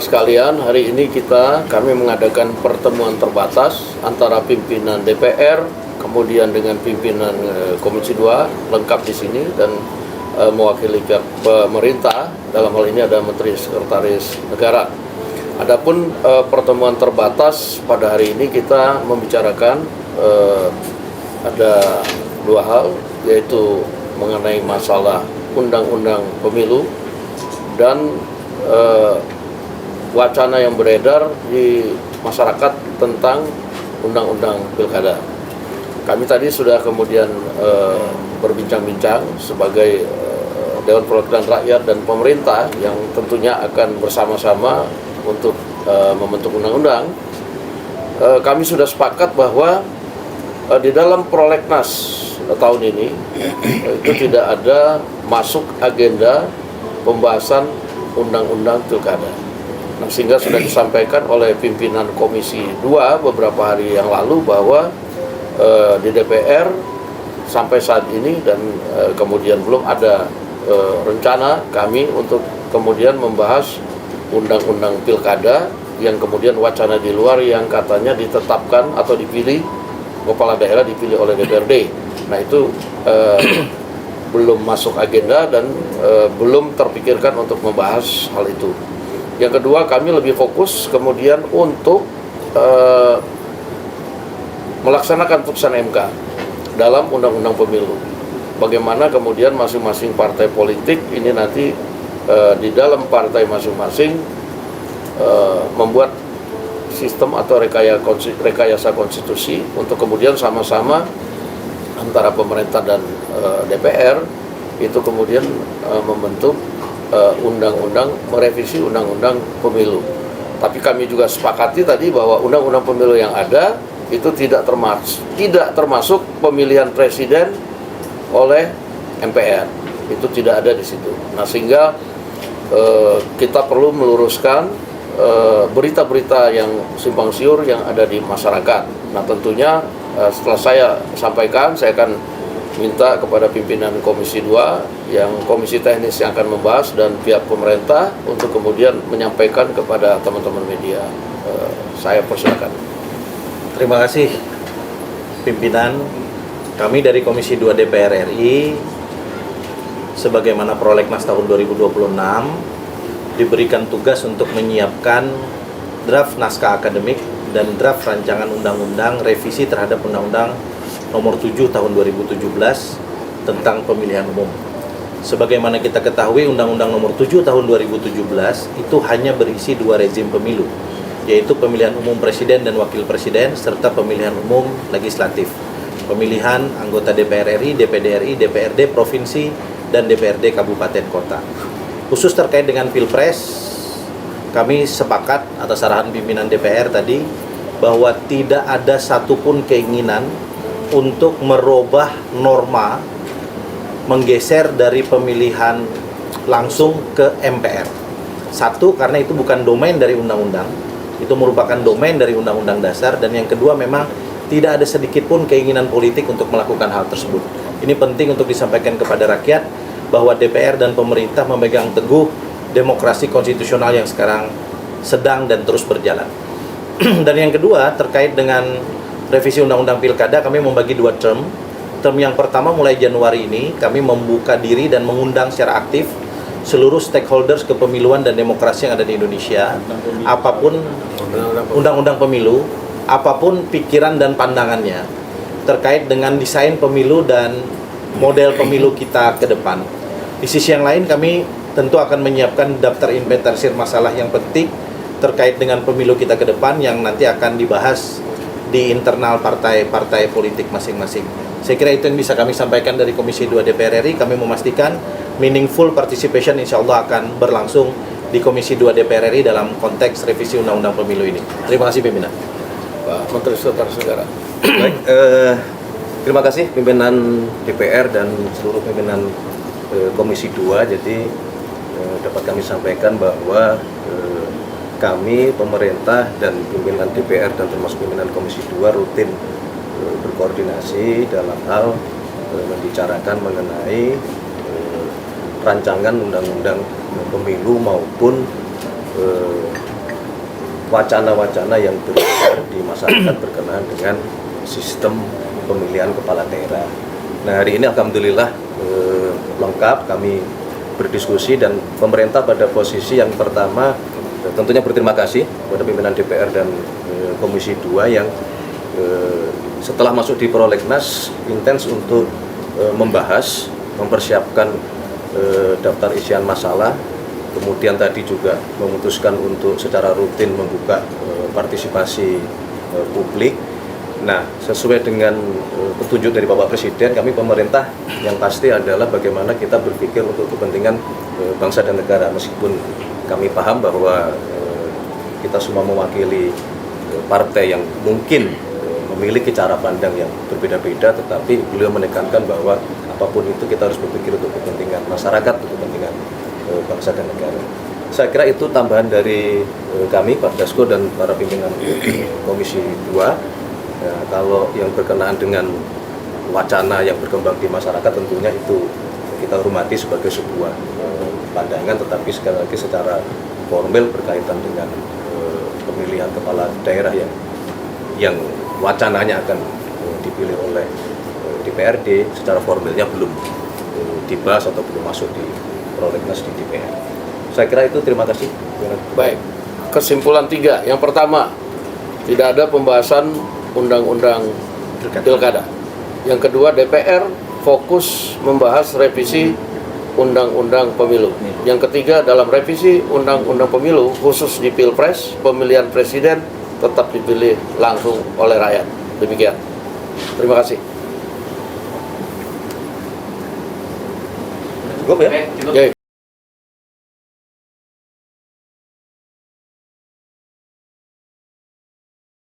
sekalian, hari ini kami mengadakan pertemuan terbatas antara pimpinan DPR, kemudian dengan pimpinan Komisi 2 lengkap di sini dan mewakili pihak pemerintah. Dalam hal ini ada Menteri Sekretaris Negara. Adapun pertemuan terbatas pada hari ini kita membicarakan ada dua hal, yaitu mengenai masalah undang-undang pemilu dan wacana yang beredar di masyarakat tentang undang-undang pilkada. Kami tadi sudah kemudian berbincang-bincang sebagai Dewan Perwakilan Rakyat dan pemerintah yang tentunya akan bersama-sama untuk membentuk undang-undang. Kami sudah sepakat bahwa di dalam prolegnas tahun ini itu tidak ada masuk agenda pembahasan undang-undang pilkada. Nah, sehingga sudah disampaikan oleh pimpinan Komisi 2 beberapa hari yang lalu bahwa di DPR sampai saat ini dan kemudian belum ada rencana kami untuk kemudian membahas undang-undang pilkada yang kemudian wacana di luar yang katanya ditetapkan atau dipilih kepala daerah dipilih oleh DPRD. Nah, itu belum masuk agenda dan belum terpikirkan untuk membahas hal itu. Yang kedua, kami lebih fokus kemudian untuk melaksanakan putusan MK dalam undang-undang pemilu. Bagaimana kemudian masing-masing partai politik ini nanti di dalam partai masing-masing membuat sistem atau rekayasa konstitusi untuk kemudian sama-sama antara pemerintah dan DPR itu kemudian membentuk undang-undang, merevisi undang-undang pemilu. Tapi kami juga sepakati tadi bahwa undang-undang pemilu yang ada itu tidak termasuk pemilihan presiden oleh MPR. Itu tidak ada di situ. Nah, sehingga kita perlu meluruskan berita-berita yang simpang siur yang ada di masyarakat. Nah, tentunya setelah saya sampaikan, saya akan minta kepada pimpinan Komisi 2 yang komisi teknis yang akan membahas dan pihak pemerintah untuk kemudian menyampaikan kepada teman-teman media. Saya persilakan. Terima kasih pimpinan. Kami dari Komisi 2 DPR RI sebagaimana prolegnas tahun 2026 diberikan tugas untuk menyiapkan draft naskah akademik dan draft rancangan undang-undang revisi terhadap Undang-Undang Nomor 7 Tahun 2017 tentang pemilihan umum. Sebagaimana kita ketahui, Undang-Undang Nomor 7 Tahun 2017 itu hanya berisi dua rezim pemilu, yaitu pemilihan umum presiden dan wakil presiden serta pemilihan umum legislatif. Pemilihan anggota DPR RI, DPD RI, DPRD provinsi dan DPRD kabupaten kota. Khusus terkait dengan Pilpres, kami sepakat atas arahan pimpinan DPR tadi bahwa tidak ada satupun keinginan untuk merubah norma menggeser dari pemilihan langsung ke MPR. Satu, karena itu bukan domain dari undang-undang, itu merupakan domain dari undang-undang dasar. Dan yang kedua, memang tidak ada sedikit pun keinginan politik untuk melakukan hal tersebut. Ini penting untuk disampaikan kepada rakyat bahwa DPR dan pemerintah memegang teguh demokrasi konstitusional yang sekarang sedang dan terus berjalan. Dan yang kedua, terkait dengan revisi Undang-Undang Pilkada, kami membagi dua term. Term yang pertama mulai Januari ini, kami membuka diri dan mengundang secara aktif seluruh stakeholders kepemiluan dan demokrasi yang ada di Indonesia. Apapun Undang-Undang Pemilu, apapun pikiran dan pandangannya terkait dengan desain pemilu dan model pemilu kita ke depan. Di sisi yang lain, kami tentu akan menyiapkan daftar inventarisir masalah yang penting terkait dengan pemilu kita ke depan yang nanti akan dibahas di internal partai-partai politik masing-masing. Saya kira itu yang bisa kami sampaikan dari Komisi 2 DPR RI. Kami memastikan meaningful participation insya Allah akan berlangsung di Komisi 2 DPR RI dalam konteks revisi Undang-Undang Pemilu ini. Terima kasih pimpinan. Pak Menteri Sekretaris Negara. Baik, terima kasih pimpinan DPR dan seluruh pimpinan Komisi 2. Jadi dapat kami sampaikan bahwa kami, pemerintah dan pimpinan DPR dan termasuk pimpinan Komisi 2 rutin berkoordinasi dalam hal membicarakan mengenai rancangan undang-undang pemilu maupun wacana-wacana yang beredar di masyarakat berkenaan dengan sistem pemilihan kepala daerah. Nah, hari ini alhamdulillah lengkap, kami berdiskusi dan pemerintah pada posisi yang pertama tentunya berterima kasih kepada pimpinan DPR dan Komisi 2 yang setelah masuk di prolegnas intens untuk membahas, mempersiapkan daftar isian masalah, kemudian tadi juga memutuskan untuk secara rutin membuka partisipasi publik. Nah, sesuai dengan petunjuk dari Bapak Presiden, kami pemerintah yang pasti adalah bagaimana kita berpikir untuk kepentingan bangsa dan negara, meskipun kami paham bahwa kita semua mewakili partai yang mungkin memiliki cara pandang yang berbeda-beda, tetapi beliau menekankan bahwa apapun itu kita harus berpikir untuk kepentingan masyarakat, untuk kepentingan bangsa dan negara. Saya kira itu tambahan dari kami, Pak Dasko dan para pimpinan Komisi 2. Ya, kalau yang berkenaan dengan wacana yang berkembang di masyarakat tentunya itu kita hormati sebagai sebuah pandangan, tetapi sekali lagi secara formal berkaitan dengan pemilihan kepala daerah yang wacananya akan dipilih oleh DPRD, secara formalnya belum dibahas atau belum masuk di prolegnas di DPR. Saya kira itu, terima kasih. Baik, kesimpulan 3. Yang pertama, tidak ada pembahasan undang-undang pilkada. Yang kedua, DPR fokus membahas revisi undang-undang pemilu. Yang ketiga, dalam revisi undang-undang pemilu, khusus di Pilpres, pemilihan presiden tetap dipilih langsung oleh rakyat. Demikian. Terima kasih. Cukup ya? Oke.